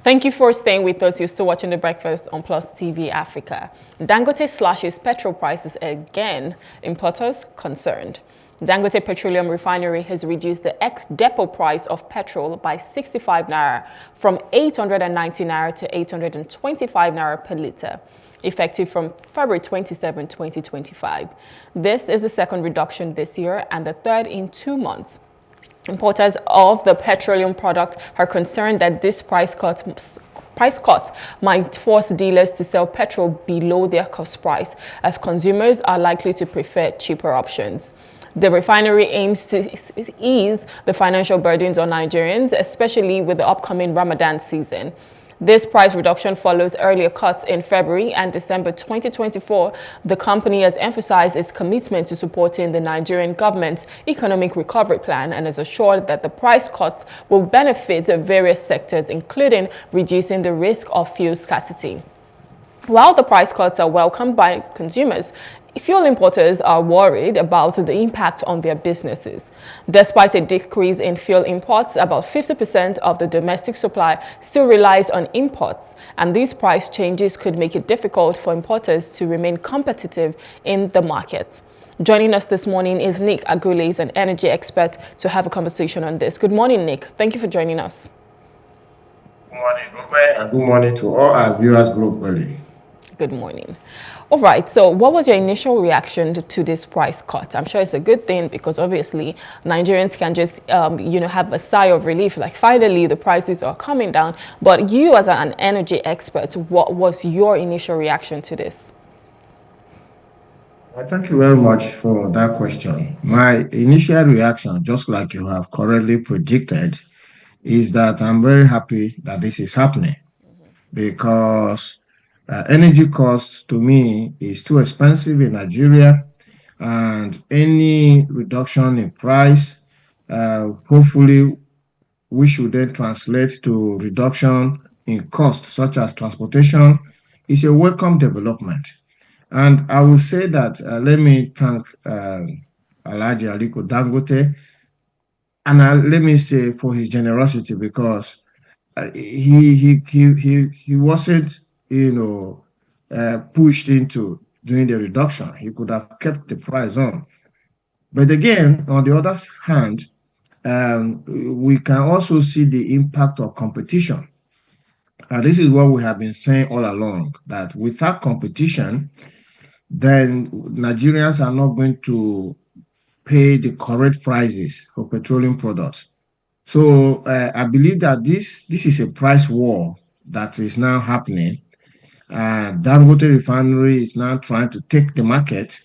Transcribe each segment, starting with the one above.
Thank you for staying with us. You're still watching The Breakfast on Plus TV Africa. Dangote slashes petrol prices again. Importers concerned. Dangote Petroleum Refinery has reduced the ex-depot price of petrol by 65 naira from 890 naira to 825 naira per litre, effective from February 27, 2025. This is the second reduction this year and the third in 2 months. Importers of the petroleum product are concerned that this price cut might force dealers to sell petrol below their cost price, as consumers are likely to prefer cheaper options. The refinery aims to ease the financial burdens on Nigerians, especially with the upcoming Ramadan season. This price reduction follows earlier cuts in February and December 2024. The company has emphasized its commitment to supporting the Nigerian government's economic recovery plan and has assured that the price cuts will benefit various sectors, including reducing the risk of fuel scarcity. While the price cuts are welcomed by consumers, fuel importers are worried about the impact on their businesses. Despite a decrease in fuel imports, about 50% of the domestic supply still relies on imports, and these price changes could make it difficult for importers to remain competitive in the market. Joining us this morning is Nick Agule, is an energy expert, to have a conversation on this. Good morning, Nick. Thank you for joining us. Good morning, Ruben, and good morning to all our viewers globally. Good morning. All right, so what was your initial reaction to this price cut? I'm sure it's a good thing because obviously Nigerians can just, have a sigh of relief, like finally the prices are coming down. But you as an energy expert, what was your initial reaction to this? Thank you very much for that question. My initial reaction, just like you have correctly predicted, is that I'm very happy that this is happening because energy cost to me is too expensive in Nigeria, and any reduction in price, hopefully, we should then translate to reduction in cost, such as transportation, is a welcome development. And I will say that let me thank Alhaji Aliko Dangote, and let me say for his generosity because he wasn't pushed into doing the reduction. He could have kept the price on. But again, on the other hand, we can also see the impact of competition. And this is what we have been saying all along, that without competition, then Nigerians are not going to pay the correct prices for petroleum products. So I believe that this is a price war that is now happening. Dangote Refinery is now trying to take the market.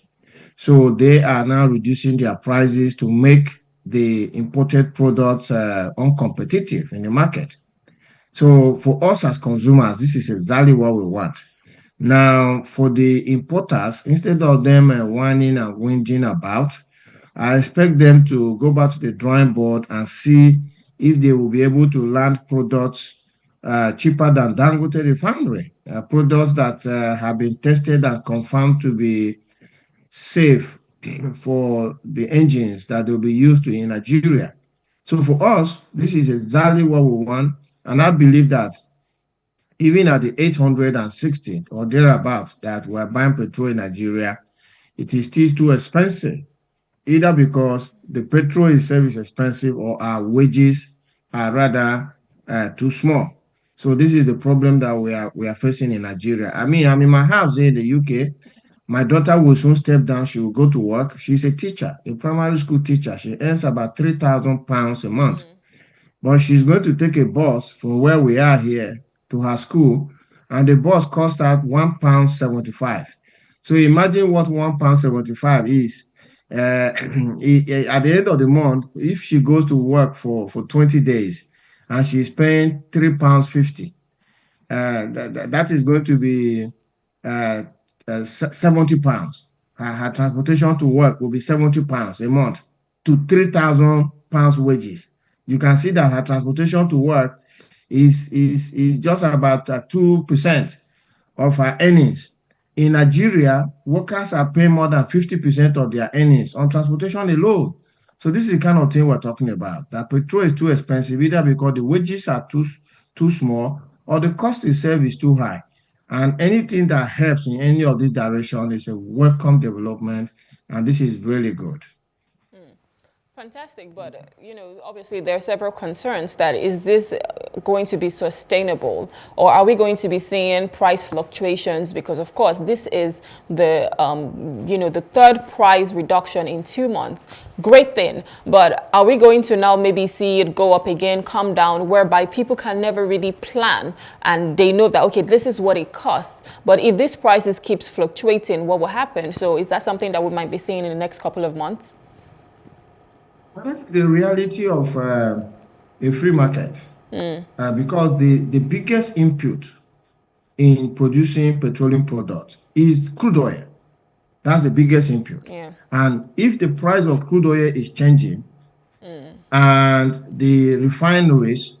So they are now reducing their prices to make the imported products uncompetitive in the market. So for us as consumers, this is exactly what we want. Now, for the importers, instead of them whining and whinging about, I expect them to go back to the drawing board and see if they will be able to land products cheaper than Dangote Refinery, products that have been tested and confirmed to be safe for the engines that will be used in Nigeria. So for us, this is exactly what we want. And I believe that even at the 860 or thereabout that we're buying petrol in Nigeria, it is still too expensive, either because the petrol itself is expensive or our wages are rather too small. So this is the problem that we are facing in Nigeria. I mean, I'm in my house here in the UK. My daughter will soon step down. She will go to work. She's a teacher, a primary school teacher. She earns about £3,000 a month. But she's going to take a bus from where we are here to her school, and the bus cost her £1.75. So imagine what £1.75 is. At the end of the month, if she goes to work for 20 days and she's paying £3.50, that is going to be £70. Her transportation to work will be £70 a month to £3,000 wages. You can see that her transportation to work is just about 2% of her earnings. In Nigeria, workers are paying more than 50% of their earnings on transportation alone. So this is the kind of thing we're talking about. That petrol is too expensive, either because the wages are too small or the cost itself is too high. And anything that helps in any of this direction is a welcome development, and this is really good. Fantastic, but obviously there are several concerns that is this going to be sustainable, or are we going to be seeing price fluctuations? Because of course this is the third price reduction in 2 months. Great thing, but are we going to now maybe see it go up again, come down, whereby people can never really plan and they know that okay, this is what it costs. But if this prices keeps fluctuating, what will happen? So is that something that we might be seeing in the next couple of months? That's the reality of a free market, because the biggest input in producing petroleum products is crude oil. That's the biggest input. Yeah. And if the price of crude oil is changing and the refineries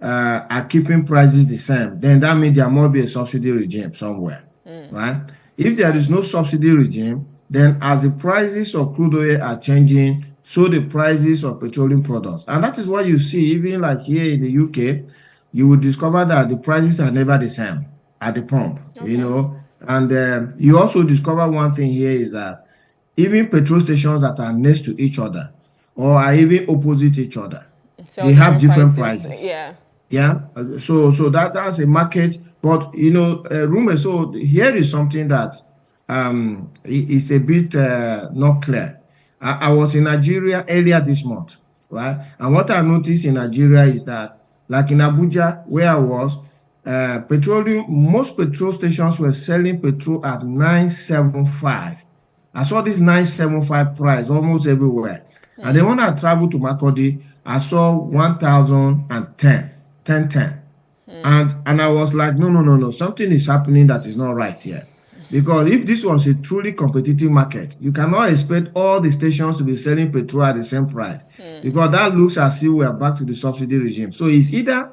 are keeping prices the same, then that means there must be a subsidy regime somewhere, right? If there is no subsidy regime, then as the prices of crude oil are changing, so the prices of petroleum products. And that is what you see, even like here in the UK, you will discover that the prices are never the same at the pump, Okay. And you also discover one thing here is that even petrol stations that are next to each other or are even opposite each other, So they have different different prices. prices. Yeah. Yeah, so that's a market, but rumor. So here is something that is a bit not clear. I was in Nigeria earlier this month, right? And what I noticed in Nigeria is that, like in Abuja, where I was, most petrol stations were selling petrol at 975. I saw this 975 price almost everywhere. And then when I traveled to Makodi, I saw 1010, 1010. And I was like, no, no, no, no, something is happening that is not right here. Because if this was a truly competitive market, you cannot expect all the stations to be selling petrol at the same price. Because that looks as if we are back to the subsidy regime. So it's either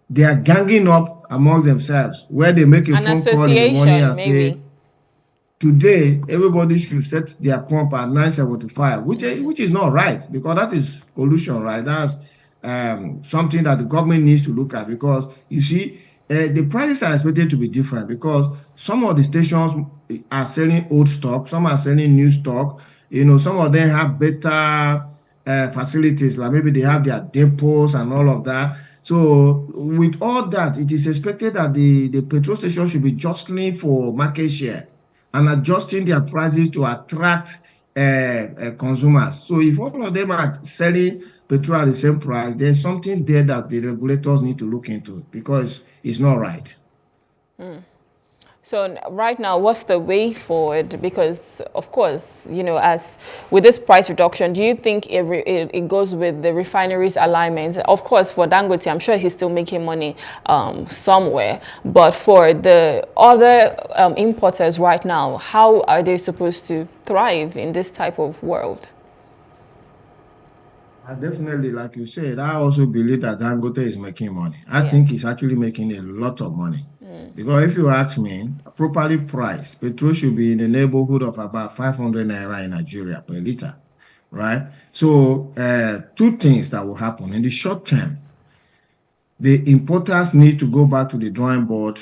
they are ganging up amongst themselves, where they make a An phone call in the morning association, and say, maybe. today everybody should set their pump at 975, which is not right, because that is collusion, right? That's something that the government needs to look at, because you see, the prices are expected to be different, because some of the stations are selling old stock, some are selling new stock. Some of them have better facilities, like maybe they have their depots and all of that. So with all that, it is expected that the petrol station should be jostling for market share and adjusting their prices to attract consumers. So if all of them are selling petrol at the same price, there's something there that the regulators need to look into, because it's not right. So right now, what's the way forward? Because of course, as with this price reduction, do you think it goes with the refineries' alignment? Of course, for Dangote, I'm sure he's still making money somewhere. But for the other importers right now, how are they supposed to thrive in this type of world? Definitely, like you said, I also believe that Dangote is making money. I Yeah. think he's actually making a lot of money. Because if you ask me, properly priced, petrol should be in the neighborhood of about 500 naira in Nigeria per liter, right? So, two things that will happen. In the short term, the importers need to go back to the drawing board.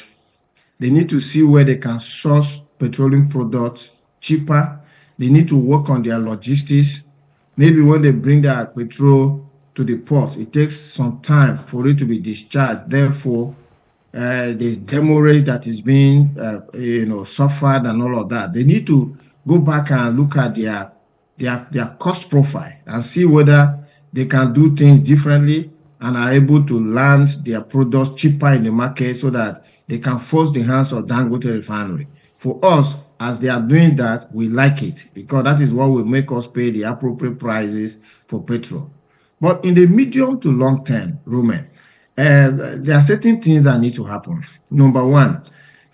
They need to see where they can source petroleum products cheaper. They need to work on their logistics. Maybe when they bring their petrol to the port, it takes some time for it to be discharged. Therefore, there's demurrage that is being, suffered and all of that. They need to go back and look at their cost profile and see whether they can do things differently and are able to land their products cheaper in the market, so that they can force the hands of Dangote refinery. For us, as they are doing that, we like it, because that is what will make us pay the appropriate prices for petrol. But in the medium to long term, Roman, there are certain things that need to happen. Number one,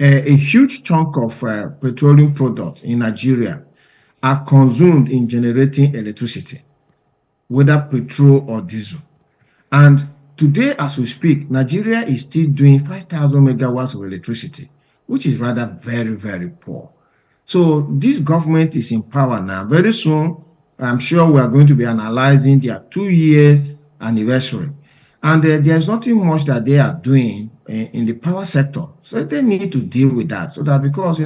a huge chunk of petroleum products in Nigeria are consumed in generating electricity, whether petrol or diesel. And today, as we speak, Nigeria is still doing 5,000 megawatts of electricity, which is rather very, very poor. So this government is in power now. Very soon, I'm sure we are going to be analyzing their 2 year anniversary. And there's nothing much that they are doing in the power sector. So they need to deal with that, so that, because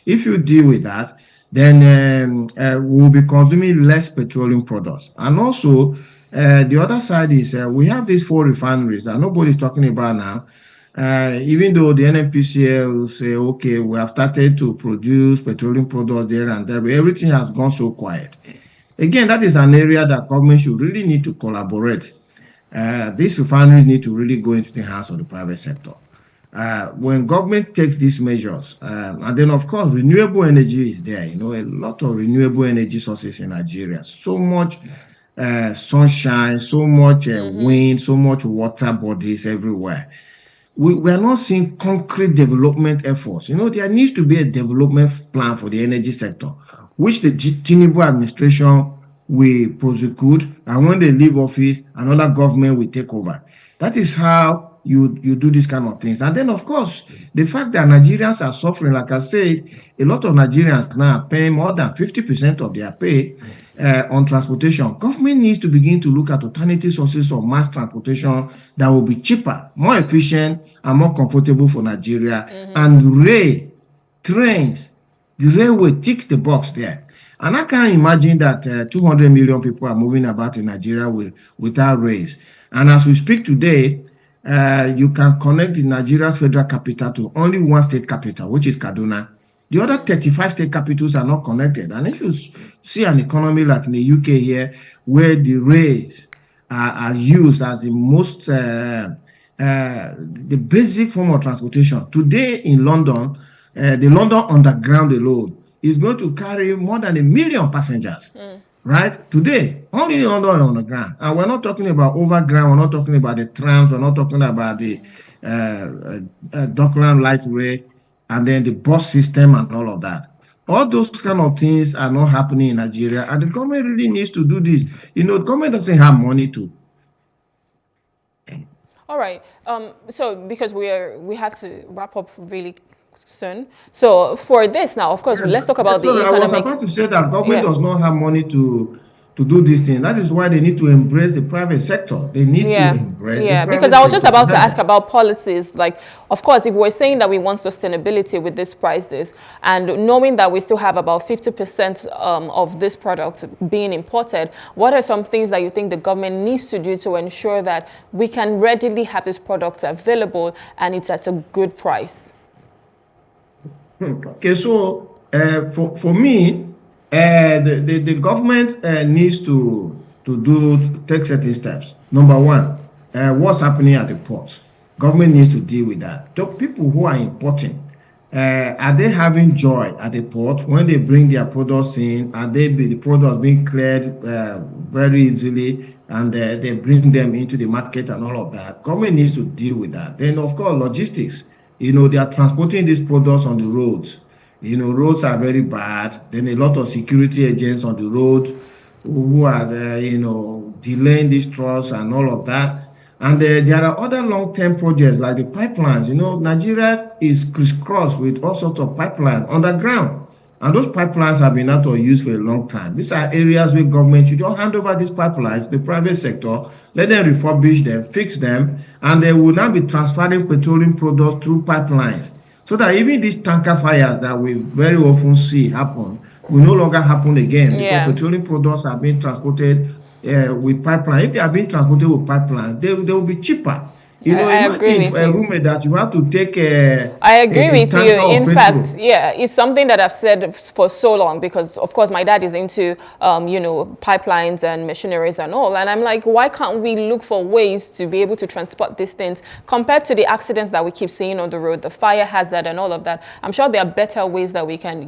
if you deal with that, then we'll be consuming less petroleum products. And also, the other side is we have these 4 refineries that nobody's talking about now. Even though the NNPCL will say, okay, we have started to produce petroleum products there and there, but everything has gone so quiet. Again, that is an area that government should really need to collaborate. These refineries need to really go into the hands of the private sector. When government takes these measures, and then of course renewable energy is there. A lot of renewable energy sources in Nigeria. So much sunshine, so much wind, so much water bodies everywhere. We are not seeing concrete development efforts. There needs to be a development plan for the energy sector, which the Tinubu administration will prosecute, and when they leave office, another government will take over. That is how you do these kind of things. And then, of course, the fact that Nigerians are suffering, like I said, a lot of Nigerians now are paying more than 50% of their pay on transportation. Government needs to begin to look at alternative sources of mass transportation that will be cheaper, more efficient, and more comfortable for Nigeria. And trains, the railway ticks the box there. And I can't imagine that 200 million people are moving about in Nigeria without rails. And as we speak today, you can connect the Nigeria's federal capital to only one state capital, which is Kaduna. The other 35 state capitals are not connected. And if you see an economy like in the UK here, where the rails are used as the most, the basic form of transportation. Today in London, the London Underground alone is going to carry more than 1 million passengers. Right? Today, only London on the ground. And we're not talking about overground, we're not talking about the trams, we're not talking about the Dockland Light Rail, and then the bus system and all of that. All those kind of things are not happening in Nigeria, and the government really needs to do this. The government doesn't have money to. All right. So because we have to wrap up really soon. So for this now, of course, let's talk about the economic. I was about to say that government does not have money to do these things. That is why they need to embrace the private sector. They need to embrace the private sector. Because I was just about to ask about policies. Like, of course, if we're saying that we want sustainability with these prices, and knowing that we still have about 50% of this product being imported, what are some things that you think the government needs to do to ensure that we can readily have this product available and it's at a good price? Okay, so for me, the government needs to take certain steps. Number one, what's happening at the ports? Government needs to deal with that. The people who are importing, are they having joy at the port when they bring their products in? Are the products being cleared very easily, and they bring them into the market and all of that? Government needs to deal with that. Then, of course, logistics. They are transporting these products on the roads. Roads are very bad. Then a lot of security agents on the roads who are delaying these trucks and all of that. And there are other long-term projects like the pipelines. Nigeria is crisscrossed with all sorts of pipelines underground. And those pipelines have been out of use for a long time. These are areas where government should just hand over these pipelines to the private sector, let them refurbish them, fix them, and they will now be transferring petroleum products through pipelines. So that even these tanker fires that we very often see happen will no longer happen again, because petroleum products are being transported with pipeline. If they are being transported with pipeline, they will be cheaper. Imagine a roommate that you have to take I agree with you. In fact, it's something that I've said for so long, because of course my dad is into pipelines and machineries and all, and I'm like, why can't we look for ways to be able to transport these things compared to the accidents that we keep seeing on the road, the fire hazard and all of that? I'm sure there are better ways that we can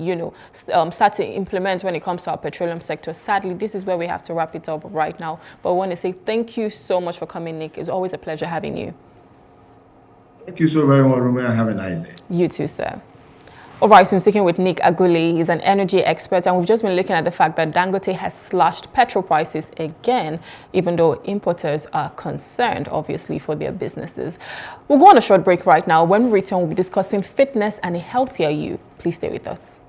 start to implement when it comes to our petroleum sector. Sadly, this is where we have to wrap it up right now, but I want to say thank you so much for coming, Nick. It's always a pleasure having you. Thank you so very much, Rumi, and have a nice day. You too, sir. All right, so I'm speaking with Nick Aguli. He's an energy expert, and we've just been looking at the fact that Dangote has slashed petrol prices again, even though importers are concerned, obviously, for their businesses. We'll go on a short break right now. When we return, we'll be discussing fitness and a healthier you. Please stay with us.